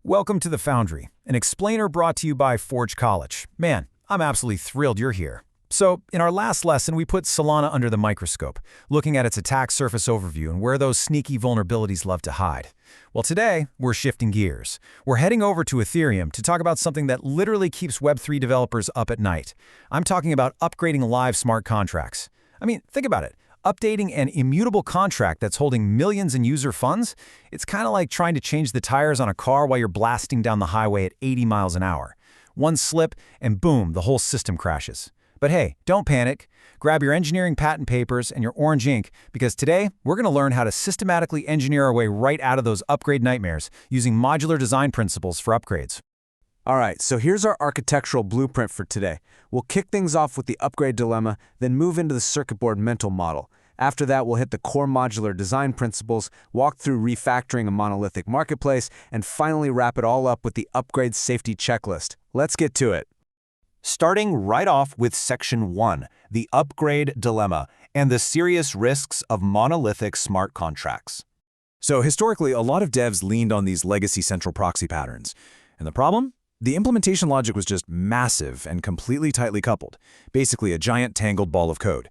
Welcome to the Foundry, an explainer brought to you by Forge College. Man, I'm absolutely thrilled you're here. So, in our last lesson, we put Solana under the microscope, looking at its attack surface overview and where those sneaky vulnerabilities love to hide. Well, today, we're shifting gears. We're heading over to Ethereum to talk about something that literally keeps Web3 developers up at night. I'm talking about upgrading live smart contracts. I mean, think about it. Updating an immutable contract that's holding millions in user funds, it's kind of like trying to change the tires on a car while you're blasting down the highway at 80 miles an hour. One slip, and boom, the whole system crashes. But hey, don't panic. Grab your engineering patent papers and your orange ink, because today we're going to learn how to systematically engineer our way right out of those upgrade nightmares using modular design principles for upgrades. All right, so here's our architectural blueprint for today. We'll kick things off with the upgrade dilemma, then move into the circuit board mental model. After that, we'll hit the core modular design principles, walk through refactoring a monolithic marketplace, and finally wrap it all up with the upgrade safety checklist. Let's get to it. Starting right off with Section 1, the upgrade dilemma, and the serious risks of monolithic smart contracts. So historically, a lot of devs leaned on these legacy central proxy patterns. And the problem? The implementation logic was just massive and completely tightly coupled, basically a giant tangled ball of code.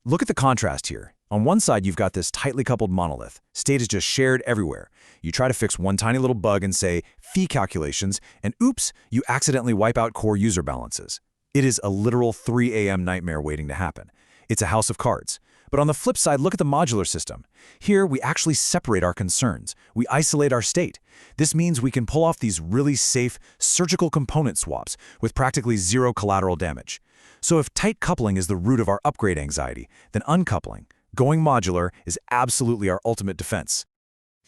Look at the contrast here. On one side, you've got this tightly coupled monolith. State is just shared everywhere. You try to fix one tiny little bug and say, fee calculations, and oops, you accidentally wipe out core user balances. It is a literal 3 a.m. nightmare waiting to happen. It's a house of cards. But on the flip side, look at the modular system. Here, we actually separate our concerns. We isolate our state. This means we can pull off these really safe, surgical component swaps with practically zero collateral damage. So if tight coupling is the root of our upgrade anxiety, then uncoupling, going modular, is absolutely our ultimate defense.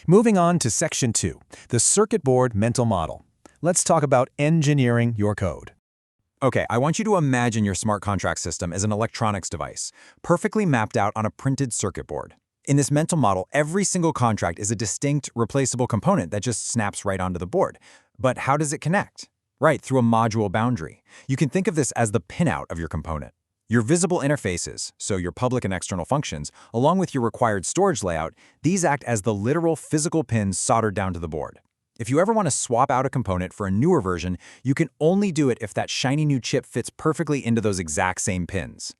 Moving on to Section 2, the circuit board mental model. Let's talk about engineering your code. Okay, I want you to imagine your smart contract system as an electronics device, perfectly mapped out on a printed circuit board. In this mental model, every single contract is a distinct, replaceable component that just snaps right onto the board. But how does it connect? Right, through a module boundary. You can think of this as the pinout of your component. Your visible interfaces, so your public and external functions, along with your required storage layout, these act as the literal physical pins soldered down to the board. If you ever want to swap out a component for a newer version, you can only do it if that shiny new chip fits perfectly into those exact same pins.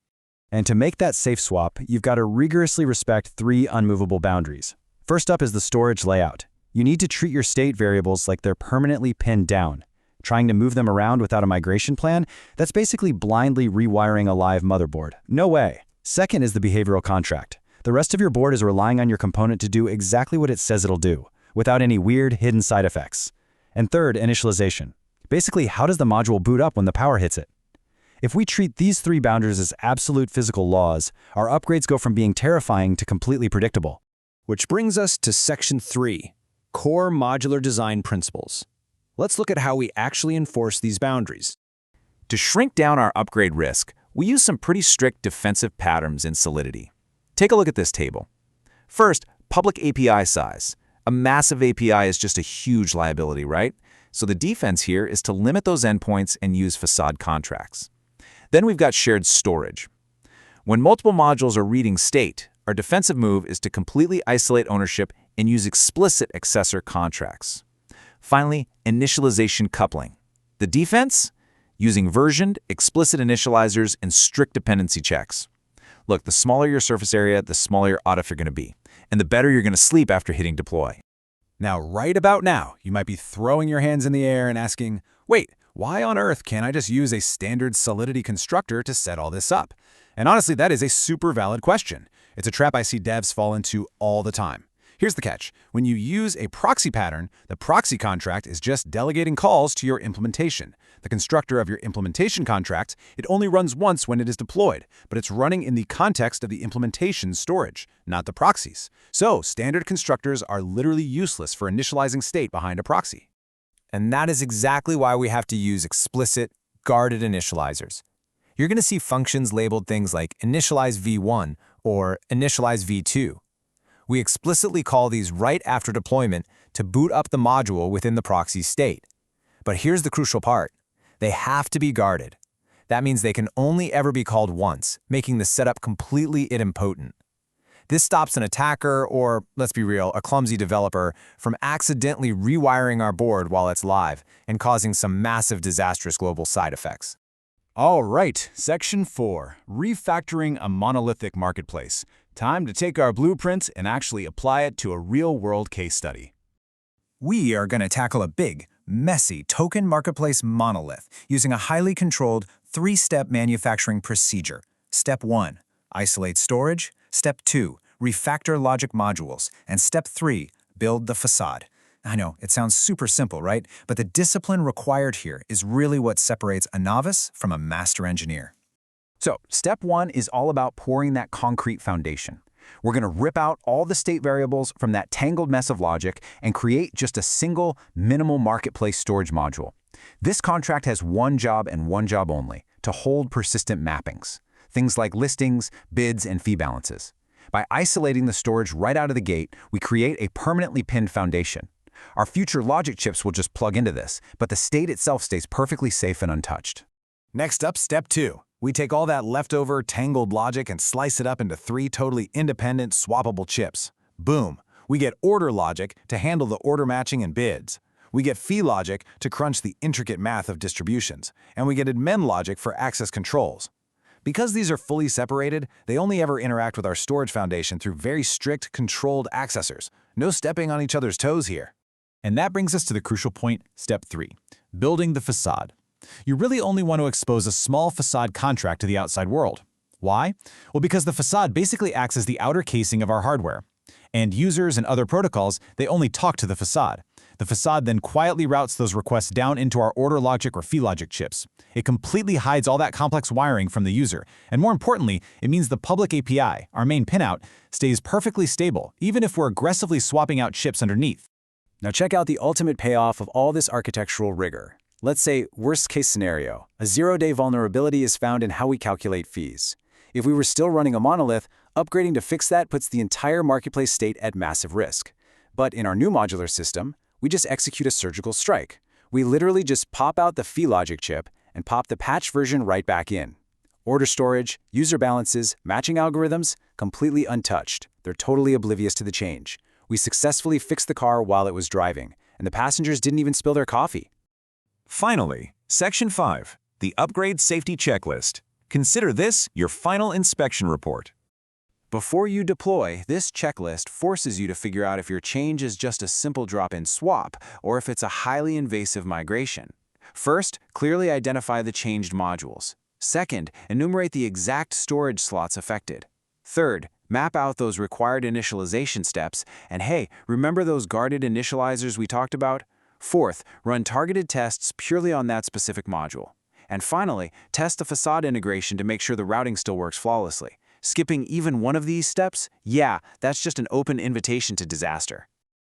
And to make that safe swap, you've got to rigorously respect 3 unmovable boundaries. First up is the storage layout. You need to treat your state variables like they're permanently pinned down. Trying to move them around without a migration plan, that's basically blindly rewiring a live motherboard. No way. Second is the behavioral contract. The rest of your board is relying on your component to do exactly what it says it'll do, without any weird hidden side effects. And third, initialization. Basically, how does the module boot up when the power hits it? If we treat these 3 boundaries as absolute physical laws, our upgrades go from being terrifying to completely predictable. Which brings us to Section 3, core modular design principles. Let's look at how we actually enforce these boundaries. To shrink down our upgrade risk, we use some pretty strict defensive patterns in Solidity. Take a look at this table. First, public API size. A massive API is just a huge liability, right? So the defense here is to limit those endpoints and use facade contracts. Then we've got shared storage. When multiple modules are reading state, our defensive move is to completely isolate ownership and use explicit accessor contracts. Finally, initialization coupling. The defense? Using versioned, explicit initializers and strict dependency checks. Look, the smaller your surface area, the smaller your audit you're going to be, and the better you're going to sleep after hitting deploy. Now, right about now, you might be throwing your hands in the air and asking, wait, why on earth can't I just use a standard Solidity constructor to set all this up? And honestly, that is a super valid question. It's a trap I see devs fall into all the time. Here's the catch. When you use a proxy pattern, the proxy contract is just delegating calls to your implementation. The constructor of your implementation contract, it only runs once when it is deployed, but it's running in the context of the implementation storage, not the proxies. So standard constructors are literally useless for initializing state behind a proxy. And that is exactly why we have to use explicit, guarded initializers. You're going to see functions labeled things like initialize v1 or initialize v2. We explicitly call these right after deployment to boot up the module within the proxy state. But here's the crucial part. They have to be guarded. That means they can only ever be called once, making the setup completely idempotent. This stops an attacker, or, let's be real, a clumsy developer, from accidentally rewiring our board while it's live and causing some massive disastrous global side effects. All right, Section 4, refactoring a monolithic marketplace. Time to take our blueprint and actually apply it to a real-world case study. We are going to tackle a big, messy token marketplace monolith using a highly controlled three-step manufacturing procedure. Step 1, isolate storage. Step 2, refactor logic modules. And Step 3, build the facade. I know, it sounds super simple, right? But the discipline required here is really what separates a novice from a master engineer. So, Step 1 is all about pouring that concrete foundation. We're going to rip out all the state variables from that tangled mess of logic and create just a single, minimal marketplace storage module. This contract has one job and one job only, to hold persistent mappings. Things like listings, bids, and fee balances. By isolating the storage right out of the gate, we create a permanently pinned foundation. Our future logic chips will just plug into this, but the state itself stays perfectly safe and untouched. Next up, Step 2. We take all that leftover, tangled logic and slice it up into 3 totally independent, swappable chips. Boom! We get order logic to handle the order matching and bids. We get fee logic to crunch the intricate math of distributions. And we get admin logic for access controls. Because these are fully separated, they only ever interact with our storage foundation through very strict, controlled accessors. No stepping on each other's toes here. And that brings us to the crucial point, Step 3, building the facade. You really only want to expose a small facade contract to the outside world. Why? Well, because the facade basically acts as the outer casing of our hardware. And users and other protocols, they only talk to the facade. The facade then quietly routes those requests down into our order logic or fee logic chips. It completely hides all that complex wiring from the user. And more importantly, it means the public API, our main pinout, stays perfectly stable, even if we're aggressively swapping out chips underneath. Now check out the ultimate payoff of all this architectural rigor. Let's say, worst-case scenario, a zero-day vulnerability is found in how we calculate fees. If we were still running a monolith, upgrading to fix that puts the entire marketplace state at massive risk. But in our new modular system, we just execute a surgical strike. We literally just pop out the fee logic chip and pop the patched version right back in. Order storage, user balances, matching algorithms, completely untouched. They're totally oblivious to the change. We successfully fixed the car while it was driving, and the passengers didn't even spill their coffee. Finally, Section 5, the Upgrade Safety Checklist. Consider this your final inspection report. Before you deploy, this checklist forces you to figure out if your change is just a simple drop-in swap or if it's a highly invasive migration. First, clearly identify the changed modules. Second, enumerate the exact storage slots affected. Third, map out those required initialization steps, and hey, remember those guarded initializers we talked about? Fourth, run targeted tests purely on that specific module. And finally, test the facade integration to make sure the routing still works flawlessly. Skipping even one of these steps? Yeah, that's just an open invitation to disaster.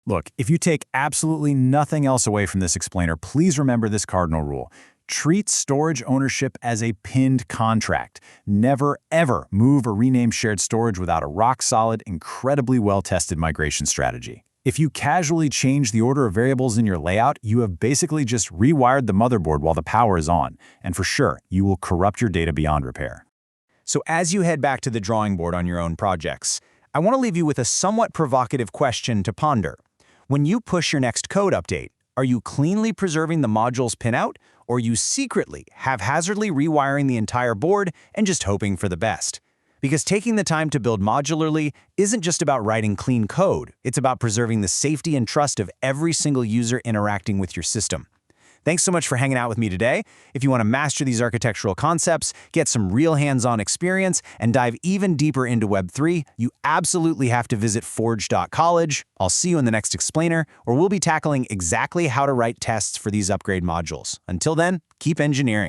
Look, if you take absolutely nothing else away from this explainer, please remember this cardinal rule. Treat storage ownership as a pinned contract. Never, ever move or rename shared storage without a rock-solid, incredibly well-tested migration strategy. If you casually change the order of variables in your layout, you have basically just rewired the motherboard while the power is on, and for sure, you will corrupt your data beyond repair. So as you head back to the drawing board on your own projects, I want to leave you with a somewhat provocative question to ponder. When you push your next code update, are you cleanly preserving the module's pinout, or are you secretly, haphazardly rewiring the entire board and just hoping for the best? Because taking the time to build modularly isn't just about writing clean code, it's about preserving the safety and trust of every single user interacting with your system. Thanks so much for hanging out with me today. If you want to master these architectural concepts, get some real hands-on experience, and dive even deeper into Web3, you absolutely have to visit forge.college. I'll see you in the next explainer, where we'll be tackling exactly how to write tests for these upgrade modules. Until then, keep engineering.